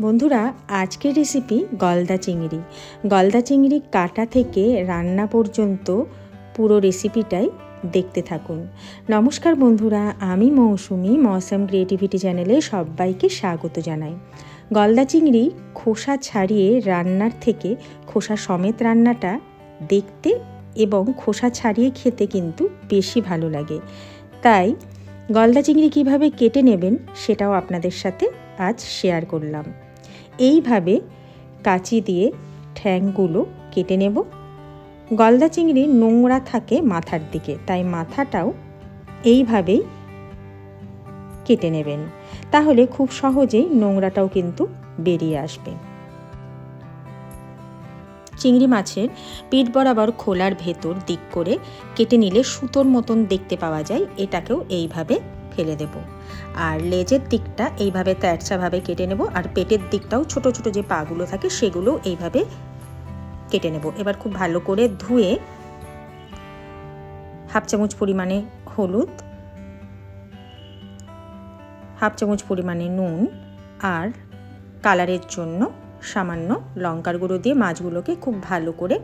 বন্ধুরা, আজকের রেসিপি গলদা চিংড়ি। গলদা চিংড়ি কাটা থেকে রান্না পর্যন্ত পুরো রেসিপিটাই দেখতে থাকুন। নমস্কার বন্ধুরা, আমি মৌসুমি মৌসম ক্রিয়েটিভিটি চ্যানেলে সবাইকে স্বাগত জানাই। গলদা চিংড়ি খোসা ছাড়িয়ে রান্নার থেকে খোসা সমেত রান্নাটা দেখতে এবং খোসা ছাড়িয়ে খেতে কিন্তু বেশি ভালো লাগে। তাই গলদা চিংড়ি কীভাবে কেটে নেবেন সেটাও আপনাদের সাথে আজ শেয়ার করলাম। এইভাবে কাঁচি দিয়ে ঠ্যাংগুলো কেটে নেব। গলদা চিংড়ি নোংরা থাকে মাথার দিকে, তাই মাথাটাও এইভাবেই কেটে নেবেন, তাহলে খুব সহজেই নোংরাটাও কিন্তু বেরিয়ে আসবে। চিংড়ি মাছের পিঠ বরাবর খোলার ভেতর দিক করে কেটে নিলে সুতোর মতন দেখতে পাওয়া যায়, এটাকেও এইভাবে ফেলে দেব। আর লেজের দিকটা এইভাবে তেরছাভাবে কেটে নেব, আর পেটের দিকটাও ছোট ছোট যে পাগুলো থাকে সেগুলো এইভাবে কেটে নেব। এবার খুব ভালো করে ধুয়ে হাফ চামচ পরিমাণে হলুদ, হাফ চামচ পরিমাণে নুন আর কালারের জন্য সামান্য লঙ্কার গুঁড়ো দিয়ে মাছগুলোকে খুব ভালো করে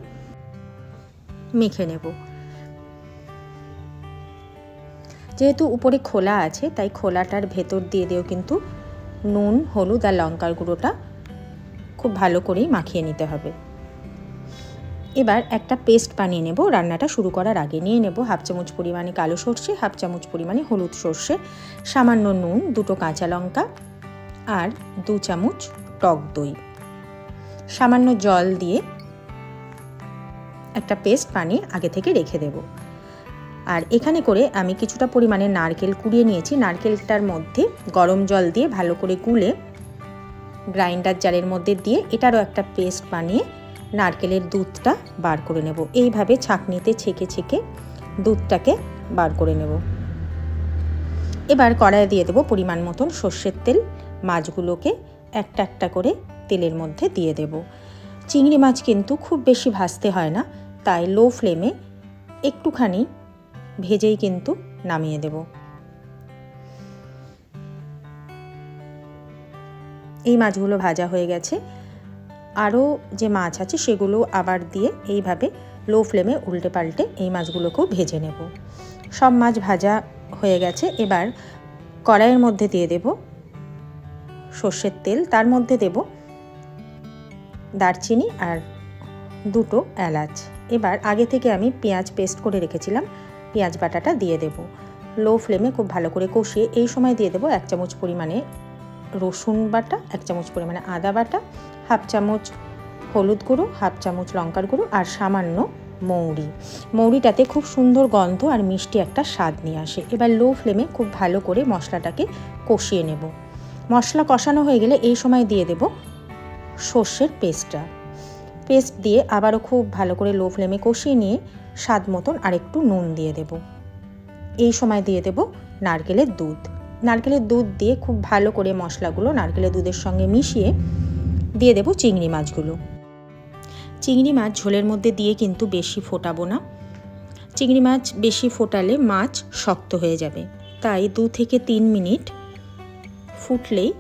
মেখে নেব। যেহেতু উপরে খোলা আছে তাই খোলাটার ভেতর দিয়ে দিয়েও কিন্তু নুন, হলুদ আর লঙ্কার গুঁড়োটা খুব ভালো করেই মাখিয়ে নিতে হবে। এবার একটা পেস্ট বানিয়ে নেব। রান্নাটা শুরু করার আগে নিয়ে নেব হাফ চামচ পরিমাণে কালো সর্ষে, হাফ চামচ পরিমাণে হলুদ সর্ষে, সামান্য নুন, দুটো কাঁচা লঙ্কা আর 2 চামচ টক দই। সামান্য জল দিয়ে একটা পেস্ট বানিয়ে আগে থেকে রেখে দেব। আর এখানে করে আমি কিছুটা পরিমাণে নারকেল কুড়িয়ে নিয়েছি। নারকেলটার মধ্যে গরম জল দিয়ে ভালো করে গুলে গ্রাইন্ডার জারের মধ্যে দিয়ে এটারও একটা পেস্ট বানিয়ে নারকেলের দুধটা বার করে নেব। এইভাবে ছাঁকনিতে ছেঁকে ছেঁকে দুধটাকে বার করে নেব। এবার কড়াইয়ে দিয়ে দেব পরিমাণ মতন সর্ষের তেল। মাছগুলোকে একটা একটা করে তেলের মধ্যে দিয়ে দেব। চিংড়ি মাছ কিন্তু খুব বেশি ভাজতে হয় না, তাই লো ফ্লেমে একটুখানি ভেজেই কিন্তু নামিয়ে দেব। এই মাছগুলো ভাজা হয়ে গেছে। আরও যে মাছ আছে সেগুলো আবার দিয়ে এইভাবে লো ফ্লেমে উল্টে পাল্টে এই মাছগুলোকেও ভেজে নেব। সব মাছ ভাজা হয়ে গেছে। এবার কড়াইয়ের মধ্যে দিয়ে দেব সর্ষের তেল, তার মধ্যে দেব দারচিনি আর 2 এলাচ। এবার আগে থেকে আমি পেঁয়াজ পেস্ট করে রেখেছিলাম, পেঁয়াজ বাটাটা দিয়ে দেব। লো ফ্লেমে খুব ভালো করে কষিয়ে এই সময় দিয়ে দেব 1 চামচ পরিমাণে রসুন বাটা, 1 চামচ পরিমাণে আদা বাটা, হাফ চামচ হলুদ গুঁড়ো, হাফ চামচ লঙ্কার গুঁড়ো আর সামান্য মৌরি। মৌরিটাতে খুব সুন্দর গন্ধ আর মিষ্টি একটা স্বাদ নিয়ে আসে। এবার লো ফ্লেমে খুব ভালো করে মশলাটাকে কষিয়ে নেব। মশলা কষানো হয়ে গেলে এই সময় দিয়ে দেব সর্ষের পেস্টটা। পেস্ট দিয়ে আবারও খুব ভালো করে লো ফ্লেমে কষিয়ে নিয়ে স্বাদ মতন আরেকটু নুন দিয়ে দেব। এই সময় দিয়ে দেব নারকেলের দুধ। নারকেলের দুধ দিয়ে খুব ভালো করে মশলাগুলো নারকেলের দুধের সঙ্গে মিশিয়ে দিয়ে দেব চিংড়ি মাছগুলো। চিংড়ি মাছ ঝোলের মধ্যে দিয়ে কিন্তু বেশি ফোটাবো না। চিংড়ি মাছ বেশি ফোটালে মাছ শক্ত হয়ে যাবে, তাই 2 থেকে 3 মিনিট ফুটলেই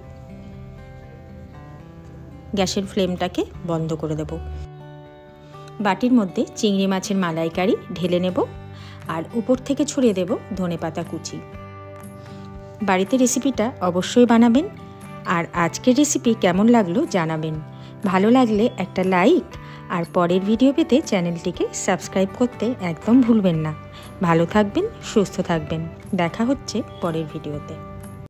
গ্যাসের ফ্লেমটাকে বন্ধ করে দেব। বাটির মধ্যে চিংড়ি মাছের মালাইকারি ঢেলে নেব আর উপর থেকে ছড়িয়ে দেব ধনেপাতা কুচি। বাড়িতে রেসিপিটা অবশ্যই বানাবেন। আর আজকের রেসিপি কেমন লাগলো জানাবেন। ভালো লাগলে একটা লাইক আর পরের ভিডিও পেতে চ্যানেলটিকে সাবস্ক্রাইব করতে একদম ভুলবেন না। ভালো থাকবেন, সুস্থ থাকবেন। দেখা হচ্ছে পরের ভিডিওতে।